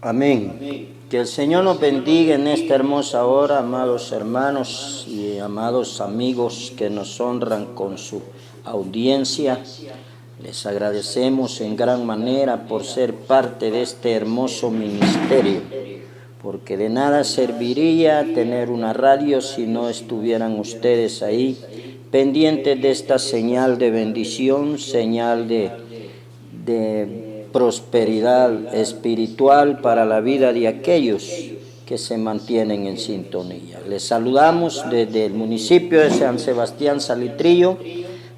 Amén. Que el Señor nos bendiga en esta hermosa hora, amados hermanos y amados amigos que nos honran con su audiencia. Les agradecemos en gran manera por ser parte de este hermoso ministerio, porque de nada serviría tener una radio si no estuvieran ustedes ahí pendientes de esta señal de bendición, señal de prosperidad espiritual para la vida de aquellos que se mantienen en sintonía. Les saludamos desde el municipio de San Sebastián Salitrillo,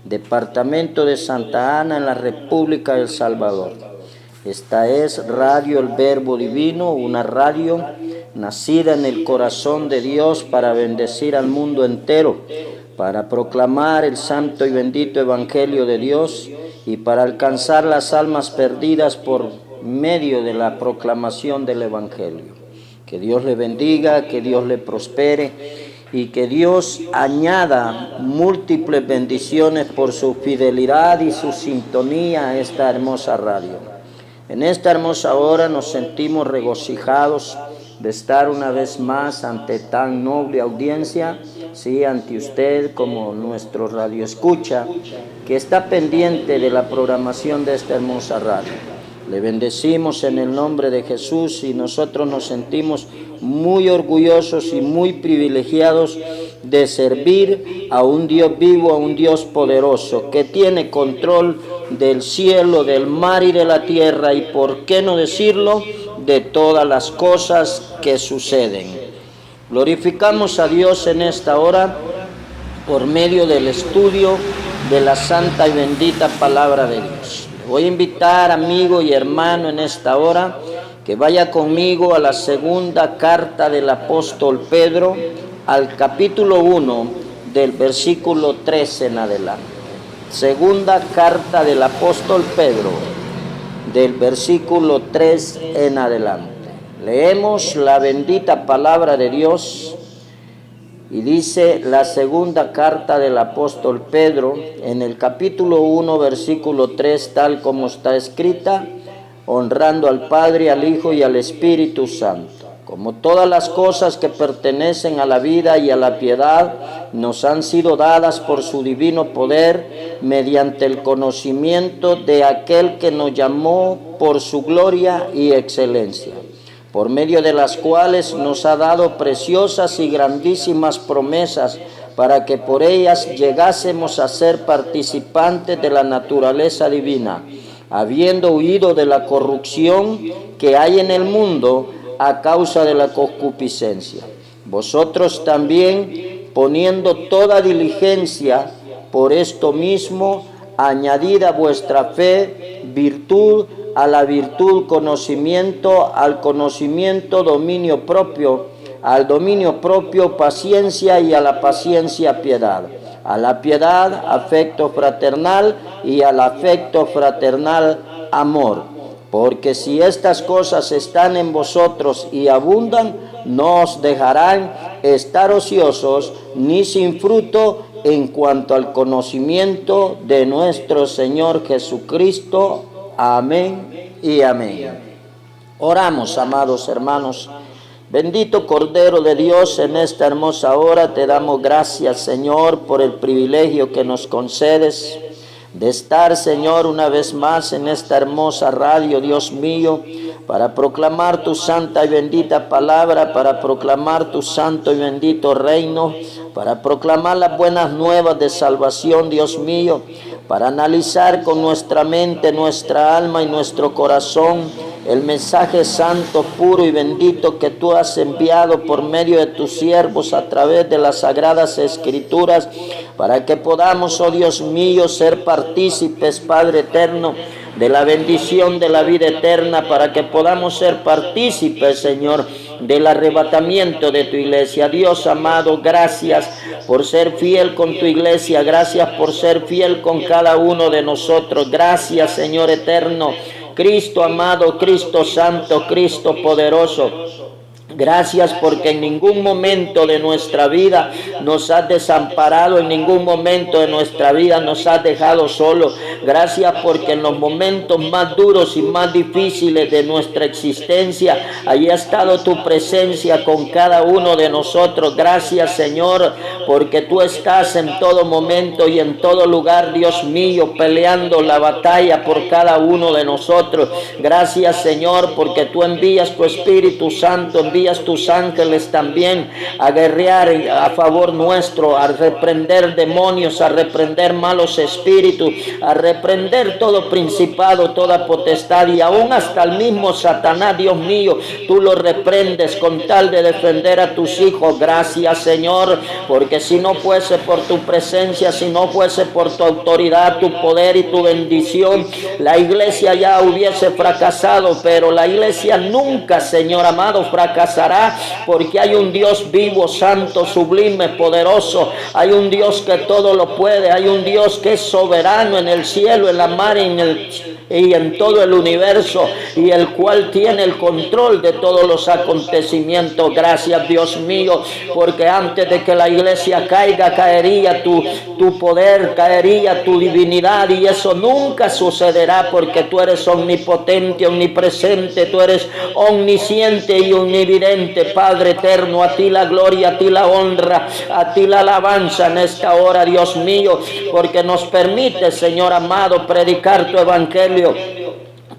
departamento de Santa Ana, en la República de El Salvador. Esta es Radio El Verbo Divino, una radio nacida en el corazón de Dios para bendecir al mundo entero, para proclamar el santo y bendito Evangelio de Dios y para alcanzar las almas perdidas por medio de la proclamación del Evangelio. Que Dios le bendiga, que Dios le prospere y que Dios añada múltiples bendiciones por su fidelidad y su sintonía a esta hermosa radio. En esta hermosa hora nos sentimos regocijados de estar una vez más ante tan noble audiencia, sí, ante usted como nuestro radio escucha, que está pendiente de la programación de esta hermosa radio. Le bendecimos en el nombre de Jesús y nosotros nos sentimos muy orgullosos y muy privilegiados de servir a un Dios vivo, a un Dios poderoso, que tiene control del cielo, del mar y de la tierra, y por qué no decirlo, de todas las cosas que suceden. Glorificamos a Dios en esta hora por medio del estudio de la santa y bendita palabra de Dios. Le voy a invitar, amigo y hermano, en esta hora que vaya conmigo a la segunda carta del apóstol Pedro, al capítulo 1 del versículo 13 en adelante. Segunda carta del apóstol Pedro, del versículo 3 en adelante. Leemos la bendita palabra de Dios y dice la segunda carta del apóstol Pedro en el capítulo 1, versículo 3, tal como está escrita: honrando al Padre, al Hijo y al Espíritu Santo. Como todas las cosas que pertenecen a la vida y a la piedad nos han sido dadas por su divino poder, mediante el conocimiento de aquel que nos llamó por su gloria y excelencia, por medio de las cuales nos ha dado preciosas y grandísimas promesas, para que por ellas llegásemos a ser participantes de la naturaleza divina, habiendo huido de la corrupción que hay en el mundo a causa de la concupiscencia. Vosotros también, poniendo toda diligencia, por esto mismo, añadid a vuestra fe virtud, a la virtud conocimiento, al conocimiento dominio propio, al dominio propio paciencia y a la paciencia piedad, a la piedad afecto fraternal y al afecto fraternal amor. Porque si estas cosas están en vosotros y abundan, no os dejarán estar ociosos ni sin fruto en cuanto al conocimiento de nuestro Señor Jesucristo. Amén y amén. Oramos, amados hermanos. Bendito Cordero de Dios, en esta hermosa hora te damos gracias, Señor, por el privilegio que nos concedes de estar, Señor, una vez más en esta hermosa radio, Dios mío, para proclamar tu santa y bendita palabra, para proclamar tu santo y bendito reino, para proclamar las buenas nuevas de salvación, Dios mío, para analizar con nuestra mente, nuestra alma y nuestro corazón el mensaje santo, puro y bendito que tú has enviado por medio de tus siervos a través de las sagradas escrituras, para que podamos, oh Dios mío, ser partícipes, Padre eterno, de la bendición de la vida eterna, para que podamos ser partícipes, Señor, del arrebatamiento de tu iglesia. Dios amado, gracias por ser fiel con tu iglesia, gracias por ser fiel con cada uno de nosotros. Gracias, Señor eterno, Cristo amado, Cristo santo, Cristo poderoso. Gracias porque en ningún momento de nuestra vida nos has desamparado, en ningún momento de nuestra vida nos has dejado solo. Gracias porque en los momentos más duros y más difíciles de nuestra existencia, ahí ha estado tu presencia con cada uno de nosotros. Gracias, Señor, porque tú estás en todo momento y en todo lugar, Dios mío, peleando la batalla por cada uno de nosotros. Gracias, Señor, porque tú envías tu Espíritu Santo, envías tus ángeles también a guerrear a favor nuestro, a reprender demonios, a reprender malos espíritus, a reprender todo principado, toda potestad, y aún hasta el mismo Satanás, Dios mío, tú lo reprendes con tal de defender a tus hijos. Gracias, Señor, porque si no fuese por tu presencia, si no fuese por tu autoridad, tu poder y tu bendición, la iglesia ya hubiese fracasado, pero la iglesia nunca, Señor amado, fracasará, porque hay un Dios vivo, santo, sublime, poderoso. Hay un Dios que todo lo puede. Hay un Dios que es soberano en el cielo, en la mar y en todo el universo, y el cual tiene el control de todos los acontecimientos. Gracias, Dios mío, porque antes de que la iglesia caiga, caería tu poder, caería tu divinidad, y eso nunca sucederá, porque tú eres omnipotente, omnipresente, tú eres omnisciente y omnividente. Padre eterno, a ti la gloria, a ti la honra, a ti la alabanza en esta hora, Dios mío, porque nos permite, Señor amado, predicar tu evangelio,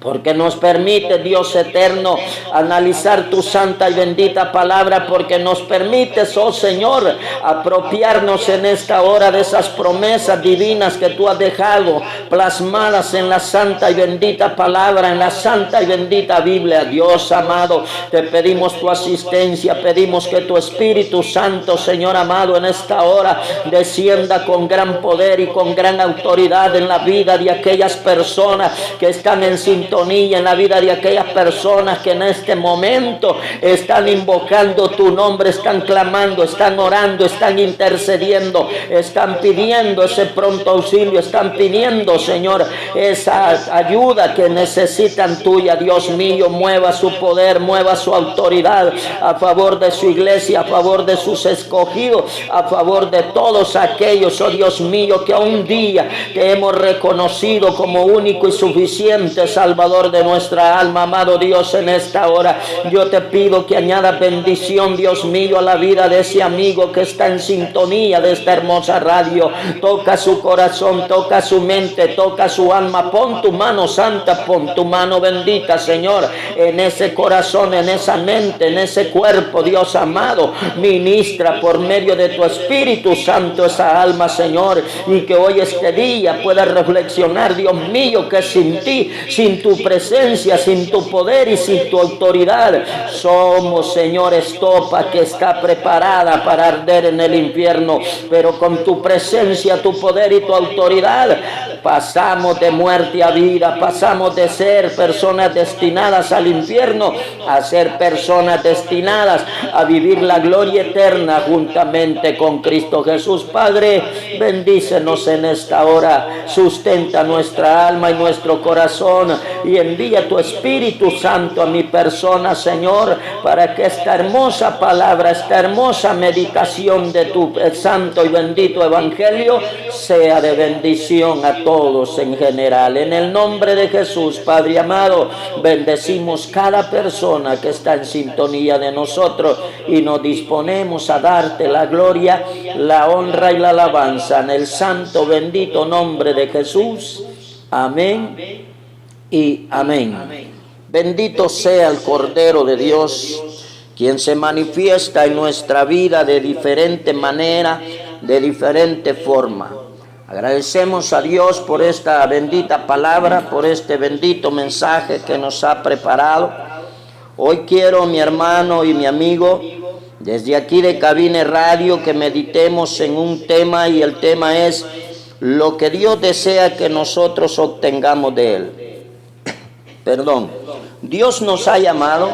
porque nos permite, Dios eterno, analizar tu santa y bendita palabra, porque nos permites, oh Señor, apropiarnos en esta hora de esas promesas divinas que tú has dejado plasmadas en la santa y bendita palabra, en la santa y bendita Biblia. Dios amado, te pedimos tu asistencia, pedimos que tu Espíritu Santo, Señor amado, en esta hora descienda con gran poder y con gran autoridad en la vida de aquellas personas que están en sintonía, en la vida de aquellas personas que en este momento están invocando tu nombre, están clamando, están orando, están intercediendo, están pidiendo ese pronto auxilio, están pidiendo, Señor, esa ayuda que necesitan tuya. Dios mío, mueva su poder, mueva su autoridad a favor de su iglesia, a favor de sus escogidos, a favor de todos aquellos, oh Dios mío, que un día te hemos reconocido como único y suficiente Salvador de nuestra alma. Amado Dios, en esta hora yo te pido que añadas bendición, Dios mío, a la vida de ese amigo que está en sintonía de esta hermosa radio. Toca su corazón, toca su mente, toca su alma. Pon tu mano santa, pon tu mano bendita, Señor, en ese corazón, en esa mente, en ese cuerpo, Dios amado. Ministra por medio de tu Espíritu Santo esa alma, Señor, y que hoy este día pueda reflexionar, Dios mío, que sin ti, sin tu presencia, sin tu poder y sin tu autoridad, somos, Señor, estopa que está preparada para arder en el infierno, pero con tu presencia, tu poder y tu autoridad pasamos de muerte a vida, pasamos de ser personas destinadas al infierno a ser personas destinadas a vivir la gloria eterna juntamente con Cristo Jesús. Padre, bendícenos en esta hora, sustenta nuestra alma y nuestro corazón, y envía tu Espíritu Santo a mi persona, Señor, para que esta hermosa palabra, esta hermosa meditación de tu santo y bendito evangelio sea de bendición a todos en general. En el nombre de Jesús, Padre amado, bendecimos cada persona que está en sintonía de nosotros y nos disponemos a darte la gloria, la honra y la alabanza en el santo bendito nombre de Jesús. Amén y amén. Bendito sea el Cordero de Dios, quien se manifiesta en nuestra vida de diferente manera, de diferente forma. Agradecemos a Dios por esta bendita palabra, por este bendito mensaje que nos ha preparado. Hoy quiero, mi hermano y mi amigo, desde aquí de Cabine Radio, que meditemos en un tema, y el tema es lo que Dios desea que nosotros obtengamos de Él. Dios nos ha llamado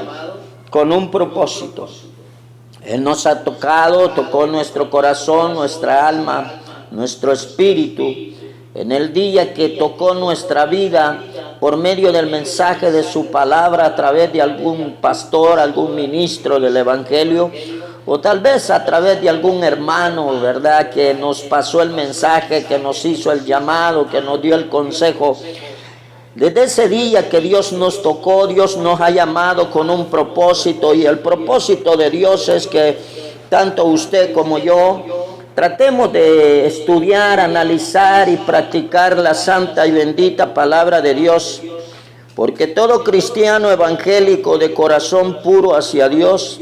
con un propósito. Él nos ha tocó nuestro corazón, nuestra alma, nuestro espíritu, en el día que tocó nuestra vida por medio del mensaje de su palabra a través de algún pastor, algún ministro del Evangelio, o tal vez a través de algún hermano, ¿verdad?, que nos pasó el mensaje, que nos hizo el llamado, que nos dio el consejo. Desde ese día que Dios nos tocó, Dios nos ha llamado con un propósito, y el propósito de Dios es que tanto usted como yo tratemos de estudiar, analizar y practicar la santa y bendita palabra de Dios, porque todo cristiano evangélico de corazón puro hacia Dios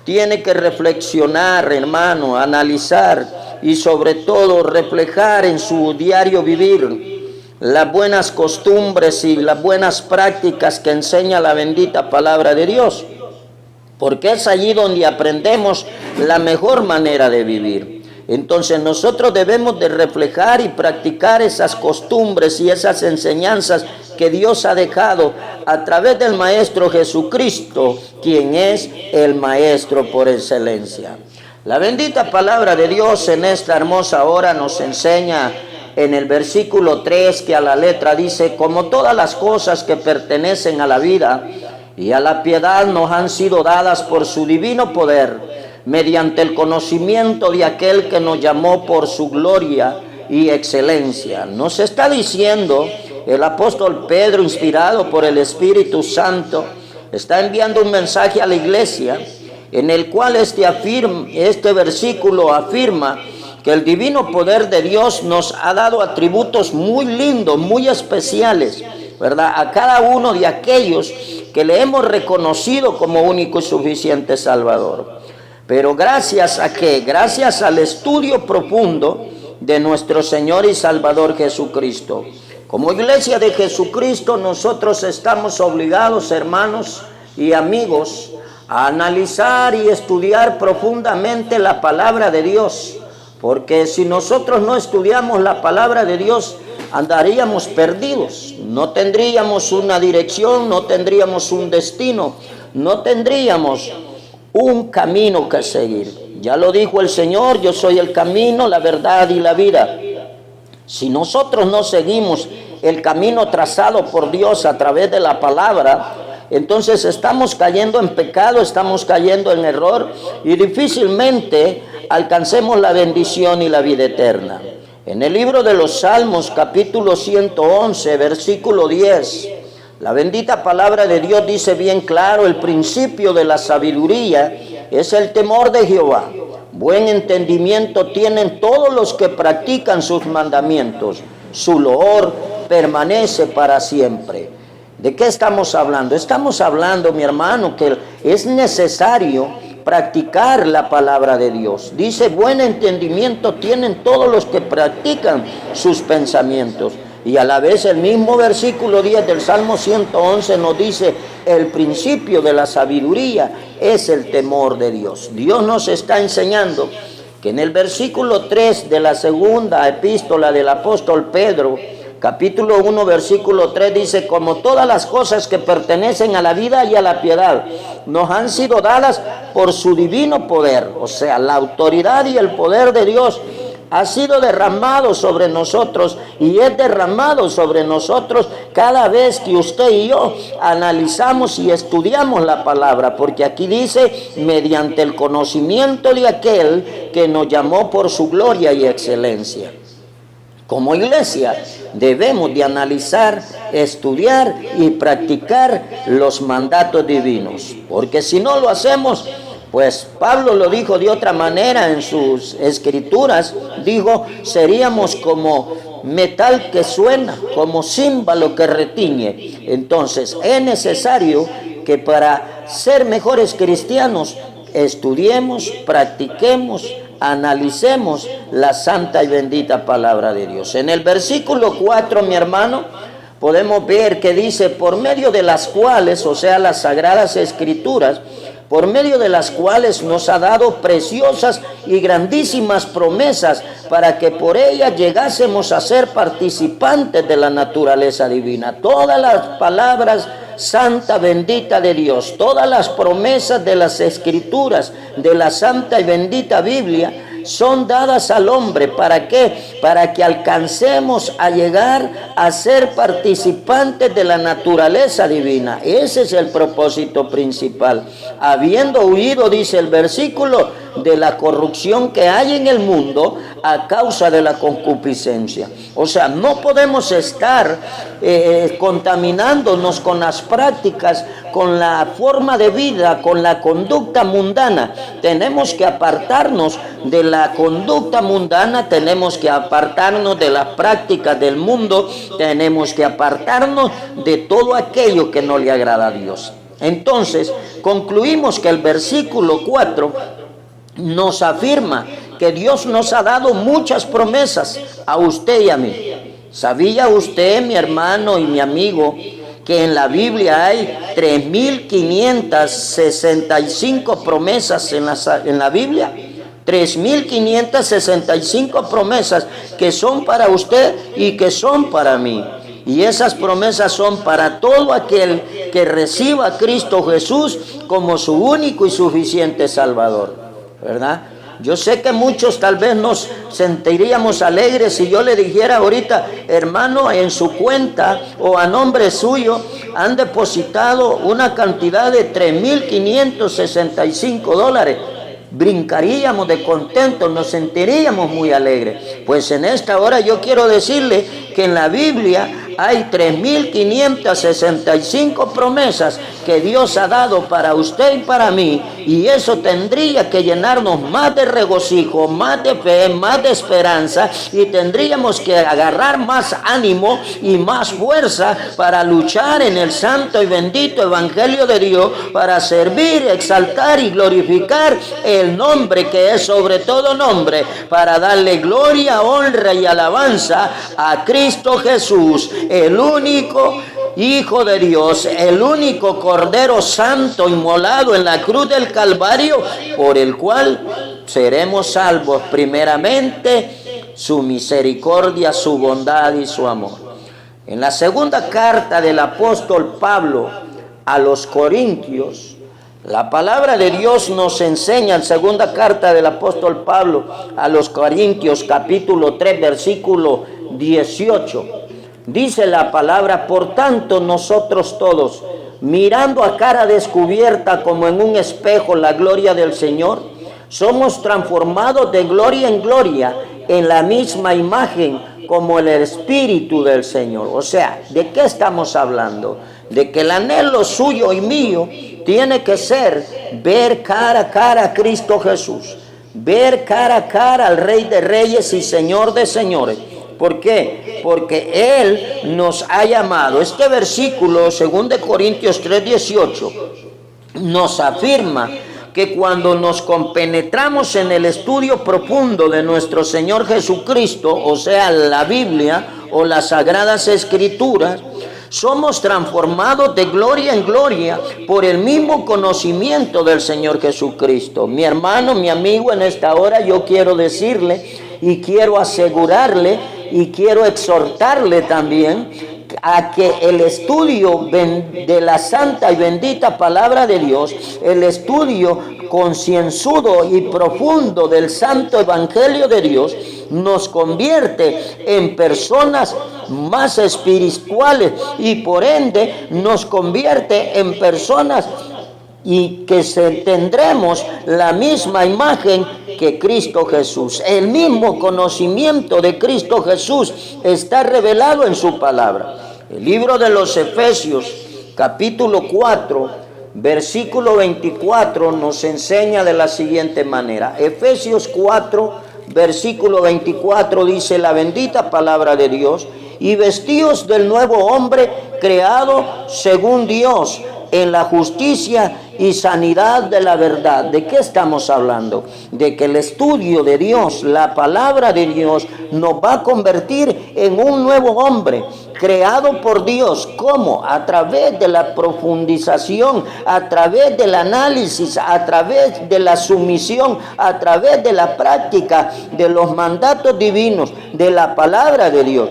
tiene que reflexionar, hermano, analizar y sobre todo reflejar en su diario vivir las buenas costumbres y las buenas prácticas que enseña la bendita palabra de Dios, porque es allí donde aprendemos la mejor manera de vivir. Entonces nosotros debemos de reflejar y practicar esas costumbres y esas enseñanzas que Dios ha dejado a través del Maestro Jesucristo, quien es el Maestro por excelencia. La bendita palabra de Dios en esta hermosa hora nos enseña en el versículo 3, que a la letra dice: como todas las cosas que pertenecen a la vida y a la piedad nos han sido dadas por su divino poder, mediante el conocimiento de aquel que nos llamó por su gloria y excelencia. Nos está diciendo el apóstol Pedro, inspirado por el Espíritu Santo, está enviando un mensaje a la iglesia en el cual este versículo afirma que el divino poder de Dios nos ha dado atributos muy lindos, muy especiales, ¿verdad?, a cada uno de aquellos que le hemos reconocido como único y suficiente Salvador. Pero gracias a qué? Gracias al estudio profundo de nuestro Señor y Salvador Jesucristo. Como iglesia de Jesucristo, nosotros estamos obligados, hermanos y amigos, a analizar y estudiar profundamente la palabra de Dios. Porque si nosotros no estudiamos la palabra de Dios, andaríamos perdidos. No tendríamos una dirección, no tendríamos un destino, no tendríamos un camino que seguir. Ya lo dijo el Señor: yo soy el camino, la verdad y la vida. Si nosotros no seguimos el camino trazado por Dios a través de la palabra, entonces estamos cayendo en pecado, estamos cayendo en error y difícilmente alcancemos la bendición y la vida eterna. En el libro de los Salmos, capítulo 111, versículo 10, la bendita palabra de Dios dice bien claro: el principio de la sabiduría es el temor de Jehová. Buen entendimiento tienen todos los que practican sus mandamientos. Su loor permanece para siempre. ¿De qué estamos hablando? Estamos hablando, mi hermano, que es necesario practicar la palabra de Dios. Dice: buen entendimiento tienen todos los que practican sus pensamientos. Y a la vez el mismo versículo 10 del Salmo 111 nos dice: el principio de la sabiduría es el temor de Dios. Dios nos está enseñando que en el versículo 3 de la segunda epístola del apóstol Pedro, capítulo 1, versículo 3, dice: como todas las cosas que pertenecen a la vida y a la piedad nos han sido dadas por su divino poder. O sea, la autoridad y el poder de Dios ha sido derramado sobre nosotros y es derramado sobre nosotros cada vez que usted y yo analizamos y estudiamos la palabra, porque aquí dice: mediante el conocimiento de aquel que nos llamó por su gloria y excelencia. Como iglesia debemos de analizar, estudiar y practicar los mandatos divinos, porque si no lo hacemos, pues Pablo lo dijo de otra manera en sus escrituras, dijo: seríamos como metal que suena, como címbalo que retiñe. Entonces es necesario que para ser mejores cristianos estudiemos, practiquemos, analicemos la santa y bendita palabra de Dios. En el versículo 4, mi hermano, podemos ver que dice: por medio de las cuales, o sea, las sagradas escrituras, por medio de las cuales nos ha dado preciosas y grandísimas promesas, para que por ellas llegásemos a ser participantes de la naturaleza divina. Todas las palabras santa, bendita de Dios, todas las promesas de las escrituras, de la santa y bendita Biblia, son dadas al hombre. ¿Para qué? Para que alcancemos a llegar a ser participantes de la naturaleza divina. Ese es el propósito principal. Habiendo huido, dice el versículo, de la corrupción que hay en el mundo a causa de la concupiscencia. O sea, no podemos estar contaminándonos con las prácticas, con la forma de vida, con la conducta mundana. Tenemos que apartarnos de la conducta mundana, tenemos que apartarnos de las prácticas del mundo, tenemos que apartarnos de todo aquello que no le agrada a Dios. Entonces, concluimos que el versículo 4 nos afirma que Dios nos ha dado muchas promesas a usted y a mí. ¿Sabía usted, mi hermano y mi amigo, que en la Biblia hay 3.565 promesas en la Biblia? 3.565 promesas que son para usted y que son para mí. Y esas promesas son para todo aquel que reciba a Cristo Jesús como su único y suficiente Salvador, ¿verdad? Yo sé que muchos tal vez nos sentiríamos alegres si yo le dijera ahorita, hermano, en su cuenta o a nombre suyo han depositado una cantidad de $3.565. Brincaríamos de contento, nos sentiríamos muy alegres. Pues en esta hora yo quiero decirle que en la Biblia hay 3.565 promesas que Dios ha dado para usted y para mí, y eso tendría que llenarnos más de regocijo, más de fe, más de esperanza, y tendríamos que agarrar más ánimo y más fuerza para luchar en el santo y bendito Evangelio de Dios, para servir, exaltar y glorificar el nombre que es sobre todo nombre, para darle gloria, honra y alabanza a Cristo Jesús, el único Hijo de Dios, el único Cordero Santo inmolado en la cruz del Calvario, por el cual seremos salvos primeramente su misericordia, su bondad y su amor. En la segunda carta del apóstol Pablo a los Corintios, la palabra de Dios nos enseña, en segunda carta del apóstol Pablo a los Corintios, capítulo 3, versículo 18. Dice la palabra: por tanto nosotros todos, mirando a cara descubierta como en un espejo la gloria del Señor, somos transformados de gloria en gloria en la misma imagen como el Espíritu del Señor. O sea, ¿de qué estamos hablando? De que el anhelo suyo y mío tiene que ser ver cara a cara a Cristo Jesús, ver cara a cara al Rey de Reyes y Señor de Señores. ¿Por qué? Porque Él nos ha llamado. Este versículo, 2 Corintios 3:18, nos afirma que cuando nos compenetramos en el estudio profundo de nuestro Señor Jesucristo, o sea, la Biblia o las Sagradas Escrituras, somos transformados de gloria en gloria por el mismo conocimiento del Señor Jesucristo. Mi hermano, mi amigo, en esta hora yo quiero decirle y quiero asegurarle y quiero exhortarle también a que el estudio de la santa y bendita palabra de Dios, el estudio concienzudo y profundo del santo evangelio de Dios, nos convierte en personas más espirituales y por ende nos convierte en personas y que tendremos la misma imagen que Cristo Jesús. El mismo conocimiento de Cristo Jesús está revelado en su palabra. El libro de los Efesios, capítulo 4, versículo 24, nos enseña de la siguiente manera. Efesios 4, versículo 24 dice la bendita palabra de Dios: y vestíos del nuevo hombre creado según Dios en la justicia y sanidad de la verdad. ¿De qué estamos hablando? De que el estudio de Dios, la palabra de Dios, nos va a convertir en un nuevo hombre creado por Dios. ¿Cómo? A través de la profundización, a través del análisis, a través de la sumisión, a través de la práctica de los mandatos divinos, de la palabra de Dios.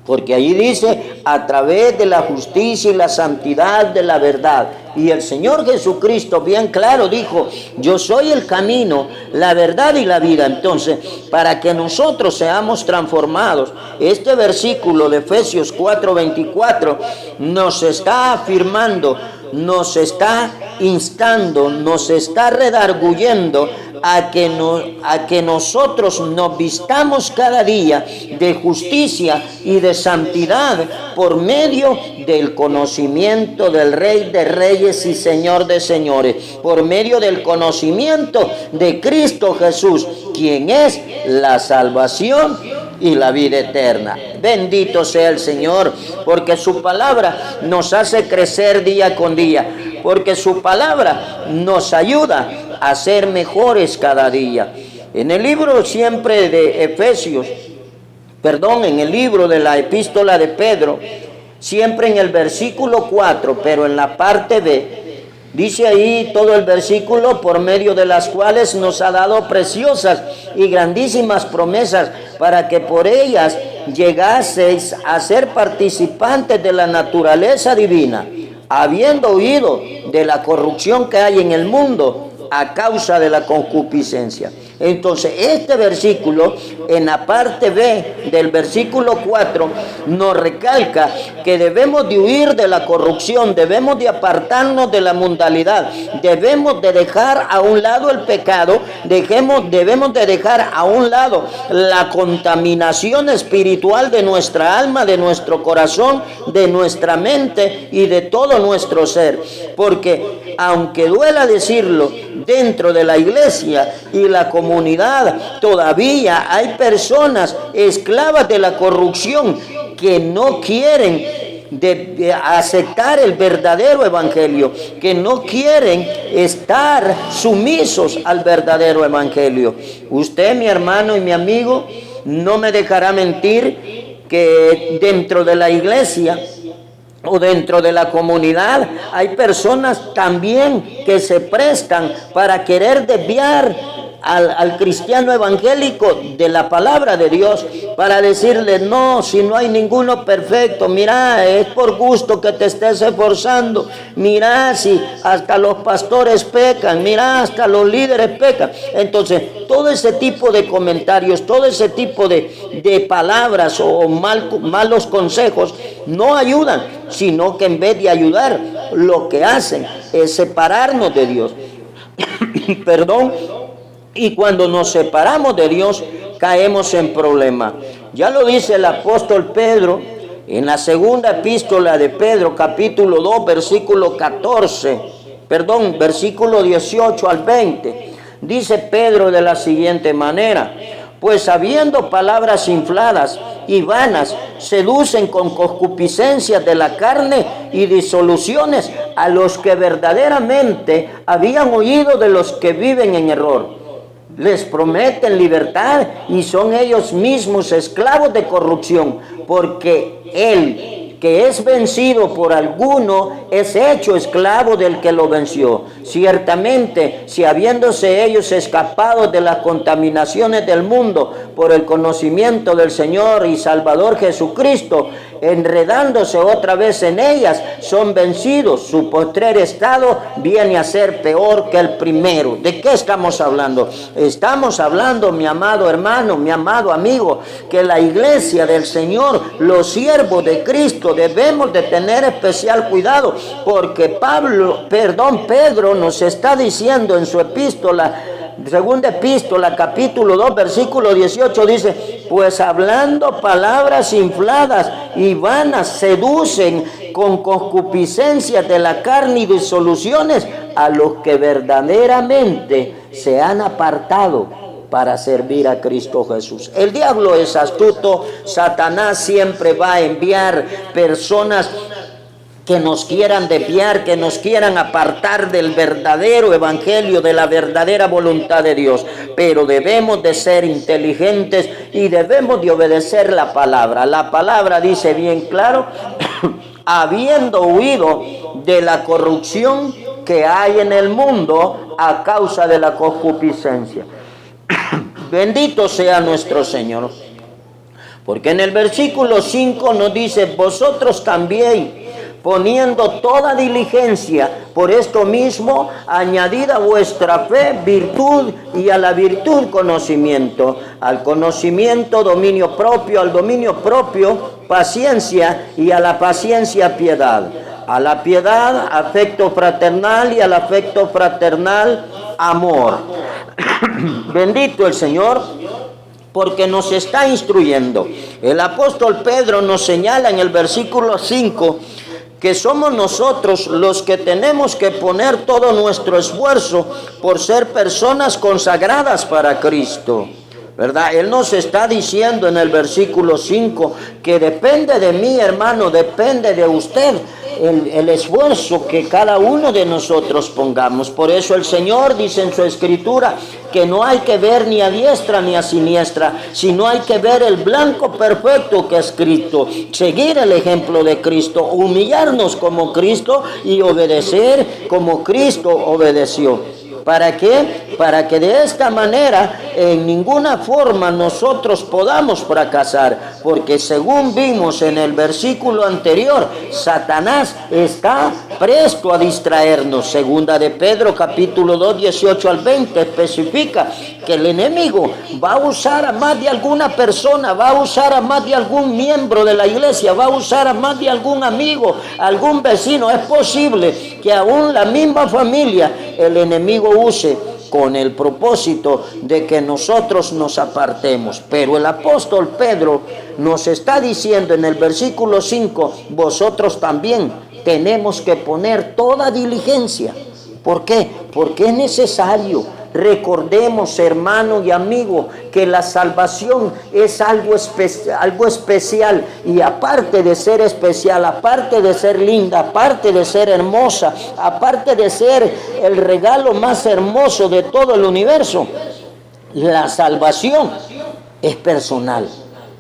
Porque allí dice, a través de la justicia y la santidad de la verdad. Y el Señor Jesucristo bien claro dijo, yo soy el camino, la verdad y la vida. Entonces, para que nosotros seamos transformados, este versículo de Efesios 4:24 nos está afirmando, nos está instando, nos está redarguyendo a que nosotros nos vistamos cada día de justicia y de santidad por medio del conocimiento del Rey de Reyes y Señor de Señores, por medio del conocimiento de Cristo Jesús, quien es la salvación y la vida eterna. Bendito sea el Señor, porque su palabra nos hace crecer día con día, porque su palabra nos ayuda a ser mejores cada día. En el libro siempre de Efesios, en el libro de la epístola de Pedro, siempre en el versículo 4, pero en la parte B, dice ahí todo el versículo, por medio de las cuales nos ha dado preciosas y grandísimas promesas, para que por ellas llegaseis a ser participantes de la naturaleza divina, habiendo huido de la corrupción que hay en el mundo a causa de la concupiscencia. Entonces, este versículo, en la parte B del versículo 4, nos recalca que debemos de huir de la corrupción, debemos de apartarnos de la mundanalidad, debemos de dejar a un lado el pecado, debemos de dejar a un lado la contaminación espiritual de nuestra alma, de nuestro corazón, de nuestra mente y de todo nuestro ser. Porque, aunque duela decirlo, dentro de la iglesia y la comunidad todavía hay personas esclavas de la corrupción que no quieren de aceptar el verdadero evangelio, que no quieren estar sumisos al verdadero evangelio. Usted, mi hermano y mi amigo, no me dejará mentir que dentro de la iglesia o dentro de la comunidad hay personas también que se prestan para querer desviar al cristiano evangélico de la palabra de Dios, para decirle, no, si no hay ninguno perfecto, mira, es por gusto que te estés esforzando, mira, si hasta los pastores pecan, mira, hasta los líderes pecan. Entonces, todo ese tipo de comentarios, todo ese tipo de palabras o malos consejos no ayudan, sino que en vez de ayudar, lo que hacen es separarnos de Dios. Y cuando nos separamos de Dios, caemos en problemas. Ya lo dice el apóstol Pedro en la segunda epístola de Pedro, capítulo 2, versículo 18 al 20. Dice Pedro de la siguiente manera: pues habiendo palabras infladas y vanas, seducen con concupiscencias de la carne y disoluciones a los que verdaderamente habían oído de los que viven en error. Les prometen libertad y son ellos mismos esclavos de corrupción, porque el que es vencido por alguno es hecho esclavo del que lo venció. Ciertamente, si habiéndose ellos escapado de las contaminaciones del mundo por el conocimiento del Señor y Salvador Jesucristo, enredándose otra vez en ellas, son vencidos, su postrer estado viene a ser peor que el primero. ¿De qué estamos hablando? Estamos hablando, mi amado hermano, mi amado amigo, que la iglesia del Señor, los siervos de Cristo, debemos de tener especial cuidado, porque Pedro nos está diciendo en su epístola, segunda epístola, capítulo 2, versículo 18, dice: pues hablando palabras infladas y vanas, seducen con concupiscencias de la carne y disoluciones a los que verdaderamente se han apartado para servir a Cristo Jesús. El diablo es astuto. Satanás siempre va a enviar personas que nos quieran desviar, que nos quieran apartar del verdadero evangelio, de la verdadera voluntad de Dios. Pero debemos de ser inteligentes y debemos de obedecer la palabra. La palabra dice bien claro, habiendo huido de la corrupción que hay en el mundo a causa de la concupiscencia. Bendito sea nuestro Señor. Porque en el versículo 5 nos dice, vosotros también, poniendo toda diligencia, por esto mismo, añadid a vuestra fe virtud, y a la virtud conocimiento, al conocimiento dominio propio, al dominio propio paciencia, y a la paciencia piedad, a la piedad afecto fraternal, y al afecto fraternal amor. Bendito el Señor, porque nos está instruyendo. El apóstol Pedro nos señala en el versículo 5 que somos nosotros los que tenemos que poner todo nuestro esfuerzo por ser personas consagradas para Cristo, ¿verdad? Él nos está diciendo en el versículo 5 que depende de mí, hermano, depende de usted el esfuerzo que cada uno de nosotros pongamos. Por eso el Señor dice en su escritura que no hay que ver ni a diestra ni a siniestra, sino hay que ver el blanco perfecto que es Cristo, seguir el ejemplo de Cristo, humillarnos como Cristo y obedecer como Cristo obedeció. ¿Para qué? Para que de esta manera en ninguna forma nosotros podamos fracasar, porque según vimos en el versículo anterior, Satanás está presto a distraernos. Segunda de Pedro capítulo 2, 18 al 20 especifica que el enemigo va a usar a más de alguna persona, va a usar a más de algún miembro de la iglesia, va a usar a más de algún amigo, algún vecino. Es posible que aún la misma familia el enemigo use con el propósito de que nosotros nos apartemos. Pero el apóstol Pedro nos está diciendo en el versículo 5, vosotros también tenemos que poner toda diligencia. ¿Por qué? Porque es necesario. Recordemos, hermano y amigo, que la salvación es algo especial, y aparte de ser especial, aparte de ser linda, aparte de ser hermosa, aparte de ser el regalo más hermoso de todo el universo, la salvación es personal,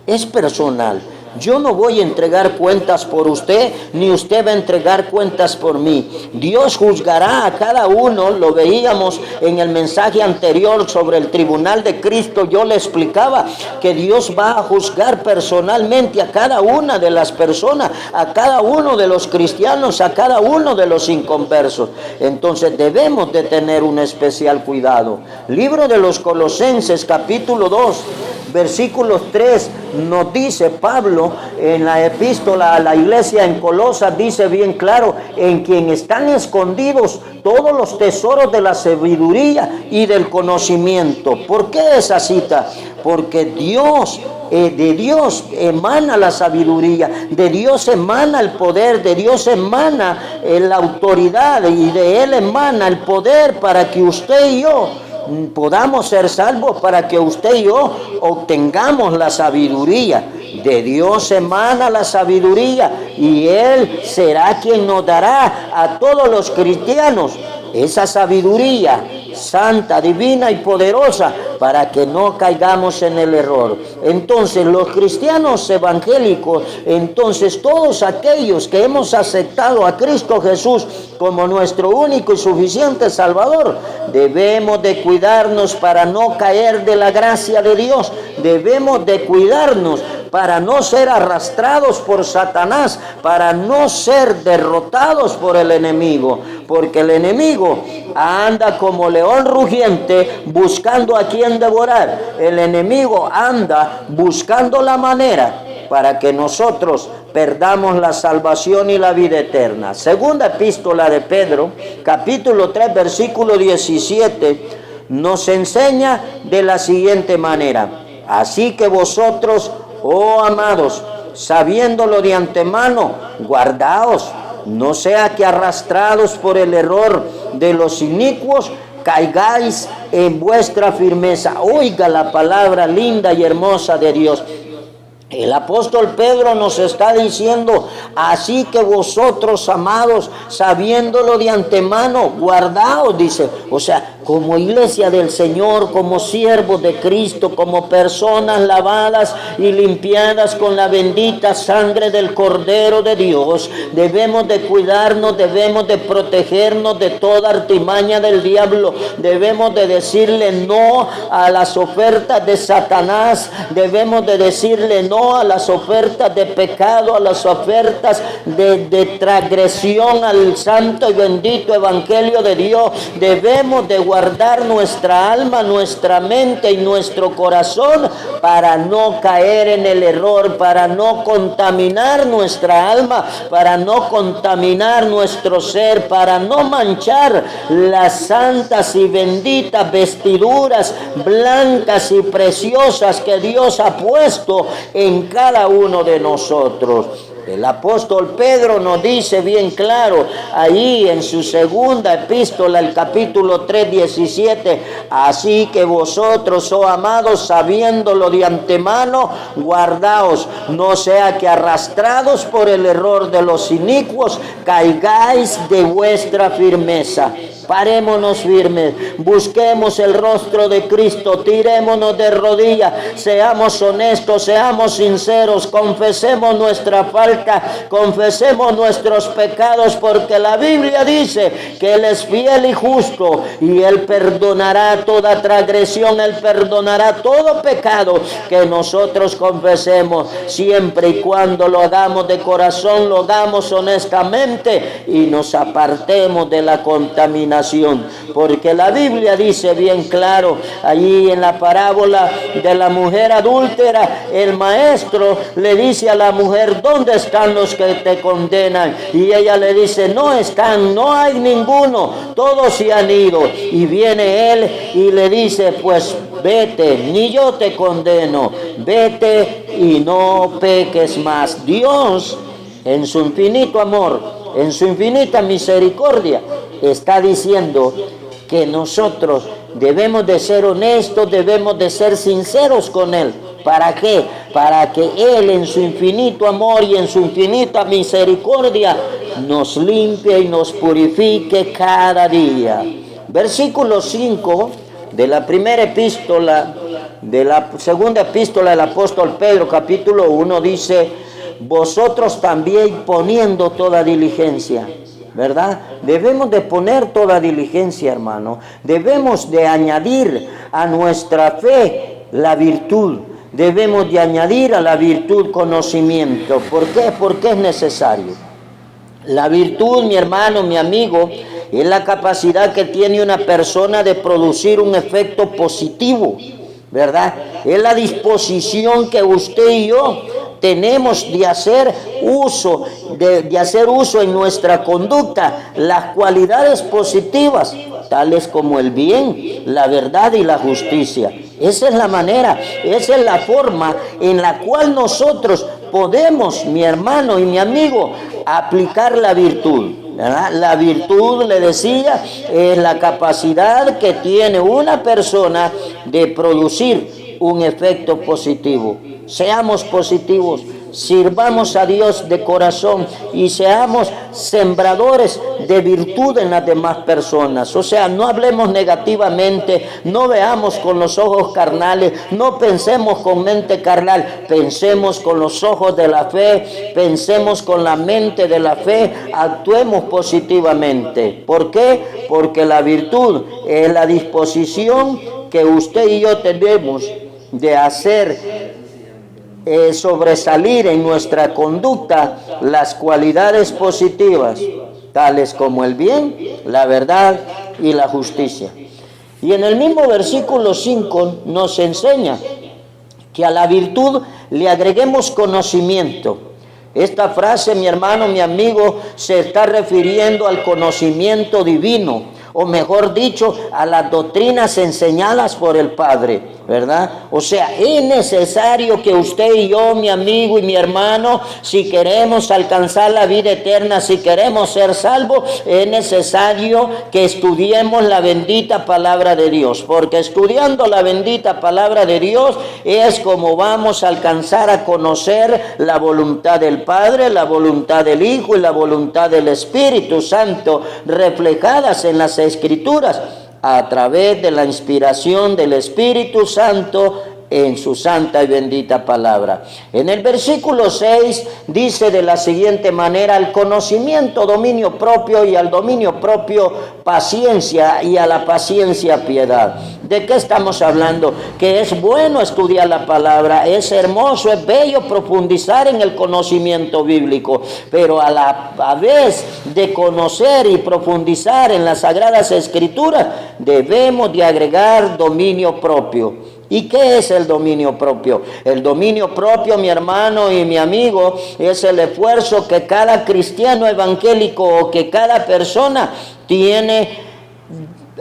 es personal. Yo no voy a entregar cuentas por usted, ni usted va a entregar cuentas por mí. Dios juzgará a cada uno. Lo veíamos en el mensaje anterior sobre el tribunal de Cristo. Yo le explicaba que Dios va a juzgar personalmente a cada una de las personas, a cada uno de los cristianos, a cada uno de los inconversos. Entonces debemos de tener un especial cuidado. Libro de los Colosenses capítulo 2, versículos 3, nos dice Pablo en la epístola a la iglesia en Colosas, dice bien claro, en quien están escondidos todos los tesoros de la sabiduría y del conocimiento. ¿Por qué esa cita? Porque de Dios emana la sabiduría, de Dios emana el poder, de Dios emana la autoridad, y de Él emana el poder para que usted y yo podamos ser salvos, para que usted y yo obtengamos la sabiduría. De Dios emana la sabiduría, y Él será quien nos dará a todos los cristianos esa sabiduría santa, divina y poderosa, para que no caigamos en el error. Entonces los cristianos evangélicos, entonces todos aquellos que hemos aceptado a Cristo Jesús como nuestro único y suficiente Salvador, debemos de cuidarnos para no caer de la gracia de Dios. Debemos de cuidarnos para no ser arrastrados por Satanás, para no ser derrotados por el enemigo, porque el enemigo anda como león rugiente buscando a quien devorar. El enemigo anda buscando la manera para que nosotros perdamos la salvación y la vida eterna. Segunda epístola de Pedro, capítulo 3, versículo 17, nos enseña de la siguiente manera: así que vosotros, oh amados, sabiéndolo de antemano, guardaos, no sea que arrastrados por el error de los inicuos, caigáis en vuestra firmeza. Oiga la palabra linda y hermosa de Dios. El apóstol Pedro nos está diciendo, así que vosotros, amados, sabiéndolo de antemano, guardaos, dice. O sea, como iglesia del Señor, como siervos de Cristo, como personas lavadas y limpiadas con la bendita sangre del Cordero de Dios, debemos de cuidarnos, debemos de protegernos de toda artimaña del diablo. Debemos de decirle no a las ofertas de Satanás, debemos de decirle no no a las ofertas de pecado, a las ofertas de transgresión al santo y bendito evangelio de Dios. Debemos de guardar nuestra alma, nuestra mente y nuestro corazón para no caer en el error, para no contaminar nuestra alma, para no contaminar nuestro ser, para no manchar las santas y benditas vestiduras blancas y preciosas que Dios ha puesto en cada uno de nosotros. El apóstol Pedro nos dice bien claro, ahí en su segunda epístola, el capítulo 3, 17, así que vosotros, oh amados, sabiéndolo de antemano, guardaos, no sea que arrastrados por el error de los inicuos, caigáis de vuestra firmeza. Parémonos firmes, busquemos el rostro de Cristo, tirémonos de rodillas, seamos honestos, seamos sinceros, confesemos nuestra falta, confesemos nuestros pecados, porque la Biblia dice que Él es fiel y justo y Él perdonará toda transgresión, Él perdonará todo pecado que nosotros confesemos, siempre y cuando lo hagamos de corazón, lo hagamos honestamente y nos apartemos de la contaminación. Porque la Biblia dice bien claro, allí en la parábola de la mujer adúltera, el maestro le dice a la mujer, ¿dónde están los que te condenan? Y ella le dice, no están, no hay ninguno, todos se han ido. Y viene él y le dice, pues vete, ni yo te condeno, vete y no peques más. Dios, en su infinito amor, en su infinita misericordia, está diciendo que nosotros debemos de ser honestos, debemos de ser sinceros con Él. ¿Para qué? Para que Él en su infinito amor y en su infinita misericordia nos limpie y nos purifique cada día. Versículo 5 de la primera epístola, de la segunda epístola del apóstol Pedro, capítulo 1, dice, vosotros también poniendo toda diligencia. ¿Verdad? Debemos de poner toda diligencia, hermano. Debemos de añadir a nuestra fe la virtud. Debemos de añadir a la virtud conocimiento. ¿Por qué? Porque es necesario. La virtud, mi hermano, mi amigo, es la capacidad que tiene una persona de producir un efecto positivo, ¿verdad? Es la disposición que usted y yo tenemos de hacer uso, de hacer uso en nuestra conducta las cualidades positivas, tales como el bien, la verdad y la justicia. Esa es la manera, esa es la forma en la cual nosotros podemos, mi hermano y mi amigo, aplicar la virtud. ¿Verdad? La virtud, le decía, es la capacidad que tiene una persona de producir un efecto positivo. Seamos positivos, sirvamos a Dios de corazón y seamos sembradores de virtud en las demás personas. O sea, no hablemos negativamente, no veamos con los ojos carnales, no pensemos con mente carnal, pensemos con los ojos de la fe, pensemos con la mente de la fe, actuemos positivamente. ¿Por qué? Porque la virtud es la disposición que usted y yo tenemos de hacer sobresalir en nuestra conducta las cualidades positivas, tales como el bien, la verdad y la justicia. Y en el mismo versículo 5 nos enseña que a la virtud le agreguemos conocimiento. Esta frase, mi hermano, mi amigo, se está refiriendo al conocimiento divino, o mejor dicho, a las doctrinas enseñadas por el Padre, ¿verdad? O sea, es necesario que usted y yo, mi amigo y mi hermano, si queremos alcanzar la vida eterna, si queremos ser salvos, es necesario que estudiemos la bendita palabra de Dios, porque estudiando la bendita palabra de Dios es como vamos a alcanzar a conocer la voluntad del Padre, la voluntad del Hijo y la voluntad del Espíritu Santo, reflejadas en las Escrituras a través de la inspiración del Espíritu Santo en su santa y bendita palabra. En el versículo 6 dice de la siguiente manera: al conocimiento dominio propio, y al dominio propio paciencia, y a la paciencia piedad. ¿De qué estamos hablando? Que es bueno estudiar la palabra, es hermoso, es bello profundizar en el conocimiento bíblico, pero a la vez de conocer y profundizar en las Sagradas Escrituras, debemos de agregar dominio propio. ¿Y qué es el dominio propio? El dominio propio, mi hermano y mi amigo, es el esfuerzo que cada cristiano evangélico o que cada persona tiene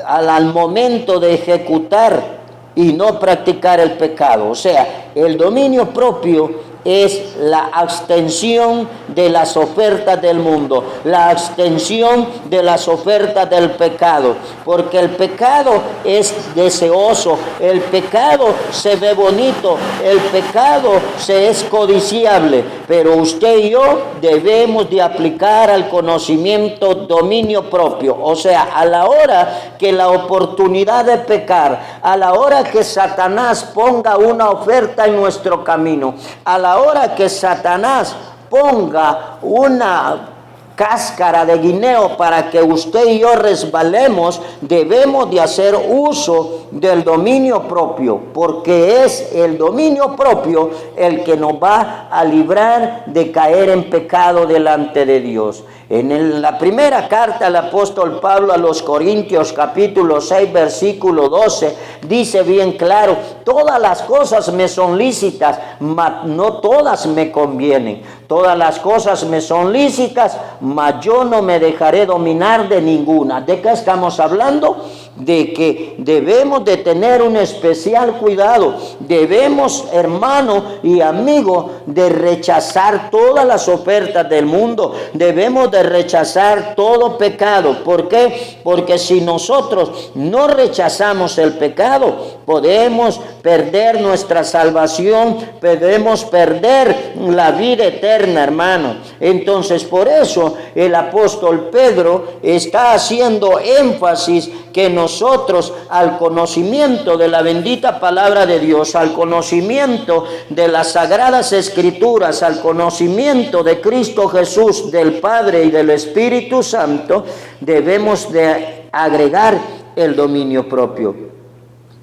al momento de ejecutar y no practicar el pecado. O sea, el dominio propio es la abstención de las ofertas del mundo, la abstención de las ofertas del pecado, porque el pecado es deseoso, el pecado se ve bonito, el pecado se es codiciable, pero usted y yo debemos de aplicar al conocimiento dominio propio. O sea, a la hora que la oportunidad de pecar, a la hora que Satanás ponga una oferta en nuestro camino, a la hora que Satanás ponga una cáscara de guineo para que usted y yo resbalemos, debemos de hacer uso del dominio propio, porque es el dominio propio el que nos va a librar de caer en pecado delante de Dios. En la primera carta del apóstol Pablo a los Corintios, capítulo 6, versículo 12, dice bien claro: todas las cosas me son lícitas, mas no todas me convienen. Todas las cosas me son lícitas, mas yo no me dejaré dominar de ninguna. ¿De qué estamos hablando? De que debemos de tener un especial cuidado. Debemos, hermano y amigo, de rechazar todas las ofertas del mundo. Debemos de rechazar todo pecado. ¿Por qué? Porque si nosotros no rechazamos el pecado, podemos perder nuestra salvación, podemos perder la vida eterna, hermano. Entonces, por eso el apóstol Pedro está haciendo énfasis que nosotros, al conocimiento de la bendita palabra de Dios, al conocimiento de las Sagradas Escrituras, al conocimiento de Cristo Jesús, del Padre y del Espíritu Santo, debemos de agregar el dominio propio.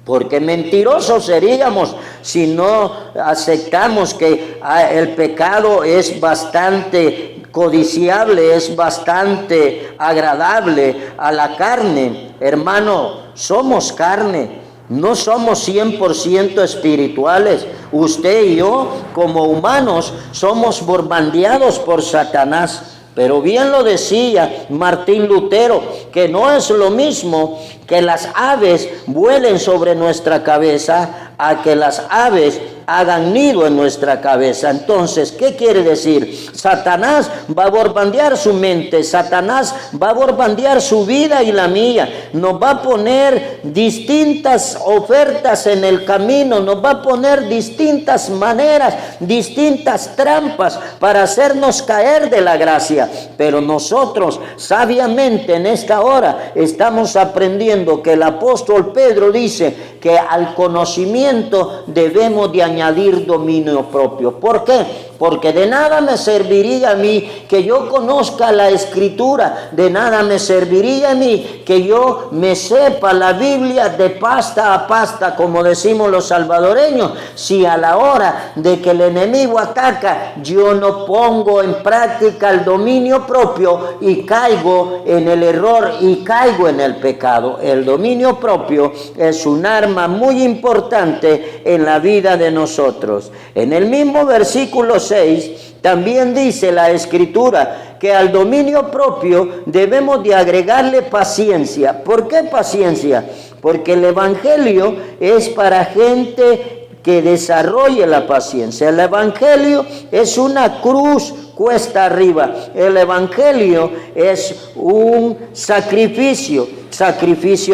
Porque mentirosos seríamos si no aceptamos que el pecado es bastante codiciable, es bastante agradable a la carne. Hermano, somos carne, no somos 100% espirituales. Usted y yo, como humanos, somos bombardeados por Satanás. Pero bien lo decía Martín Lutero, que no es lo mismo que las aves vuelen sobre nuestra cabeza a que las aves hagan nido en nuestra cabeza. Entonces, ¿qué quiere decir? Satanás va a bombardear su mente, Satanás va a bombardear su vida y la mía, nos va a poner distintas ofertas en el camino, nos va a poner distintas maneras, distintas trampas para hacernos caer de la gracia. Pero nosotros sabiamente en esta hora estamos aprendiendo que el apóstol Pedro dice que al conocimiento debemos de añadir dominio propio. ¿Por qué? Porque de nada me serviría a mí que yo conozca la Escritura, de nada me serviría a mí que yo me sepa la Biblia de pasta a pasta, como decimos los salvadoreños, si a la hora de que el enemigo ataca, yo no pongo en práctica el dominio propio y caigo en el error y caigo en el pecado. El dominio propio es un arma muy importante en la vida de nosotros. En el mismo versículo 6 también dice la Escritura que al dominio propio debemos de agregarle paciencia. ¿Por qué paciencia? Porque el Evangelio es para gente que desarrolle la paciencia. El Evangelio es una cruz cuesta arriba. El Evangelio es un sacrificio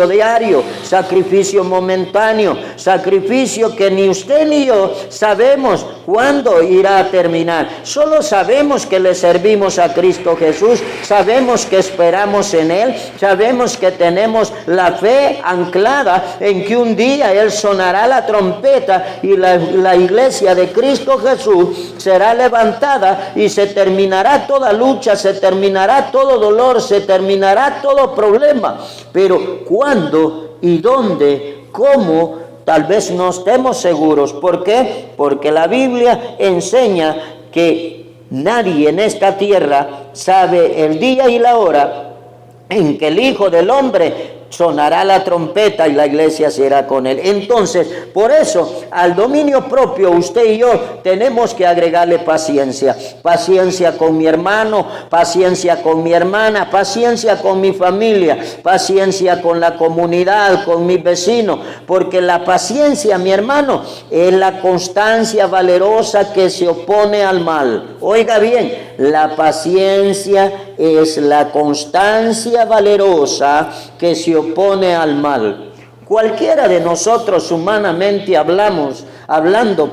diario, sacrificio momentáneo, sacrificio que ni usted ni yo sabemos cuándo irá a terminar. Solo sabemos que le servimos a Cristo Jesús, sabemos que esperamos en Él, sabemos que tenemos la fe anclada en que un día Él sonará la trompeta y la iglesia de Cristo Jesús será levantada y se terminará toda lucha, se terminará todo dolor, se terminará todo problema. Pero ¿cuándo y dónde? ¿Cómo? Tal vez no estemos seguros. ¿Por qué? Porque la Biblia enseña que nadie en esta tierra sabe el día y la hora en que el Hijo del Hombre sonará la trompeta y la iglesia se irá con Él. Entonces, por eso, al dominio propio, usted y yo tenemos que agregarle paciencia. Paciencia con mi hermano, paciencia con mi hermana, paciencia con mi familia, paciencia con la comunidad, con mis vecinos. Porque la paciencia, mi hermano, es la constancia valerosa que se opone al mal. Oiga bien, la paciencia es la constancia valerosa que se opone al mal. Cualquiera de nosotros humanamente hablando,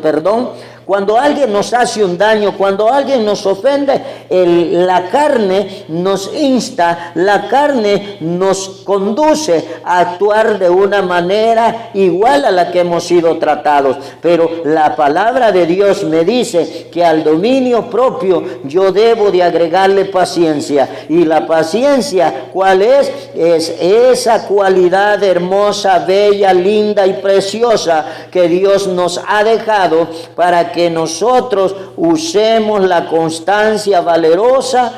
cuando alguien nos hace un daño, cuando alguien nos ofende, la carne nos insta, la carne nos conduce a actuar de una manera igual a la que hemos sido tratados. Pero la palabra de Dios me dice que al dominio propio yo debo de agregarle paciencia. Y la paciencia, ¿cuál es? Es esa cualidad hermosa, bella, linda y preciosa que Dios nos ha dejado para que nosotros usemos la constancia valerosa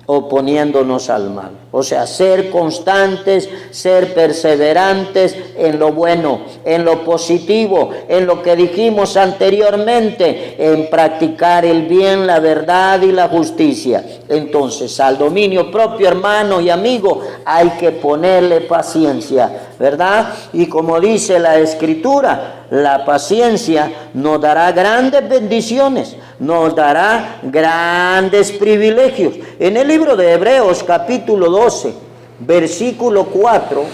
oponiéndonos al mal. O sea, ser constantes, ser perseverantes en lo bueno, en lo positivo, en lo que dijimos anteriormente, en practicar el bien, la verdad y la justicia. Entonces, al dominio propio, hermano y amigo, hay que ponerle paciencia, ¿verdad? Y como dice la Escritura, la paciencia nos dará grandes bendiciones, nos dará grandes privilegios. En el libro de Hebreos, capítulo 12, versículo 4,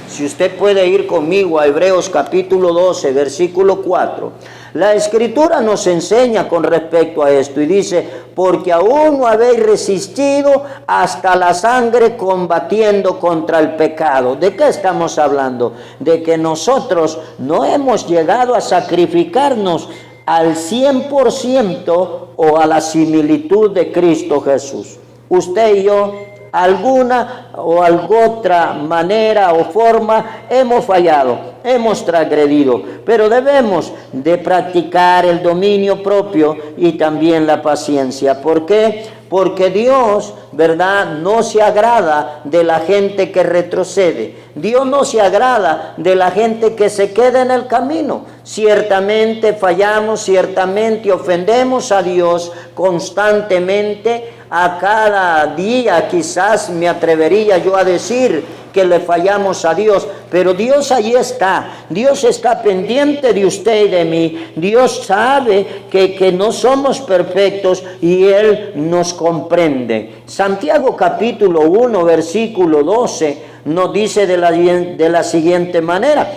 si usted puede ir conmigo a Hebreos capítulo 12, versículo 4, la Escritura nos enseña con respecto a esto y dice: porque aún no habéis resistido hasta la sangre combatiendo contra el pecado. ¿De qué estamos hablando? De que nosotros no hemos llegado a sacrificarnos al 100% o a la similitud de Cristo Jesús. Usted y yo, alguna o otra manera o forma, hemos fallado, hemos transgredido, pero debemos de practicar el dominio propio y también la paciencia. ¿Por qué? Porque Dios, ¿verdad?, no se agrada de la gente que retrocede. Dios no se agrada de la gente que se queda en el camino. Ciertamente fallamos, ciertamente ofendemos a Dios constantemente. A cada día quizás me atrevería yo a decir que le fallamos a Dios, pero Dios ahí está. Dios está pendiente de usted y de mí. Dios sabe que no somos perfectos y Él nos comprende. Santiago capítulo 1, versículo 12 nos dice de la siguiente manera: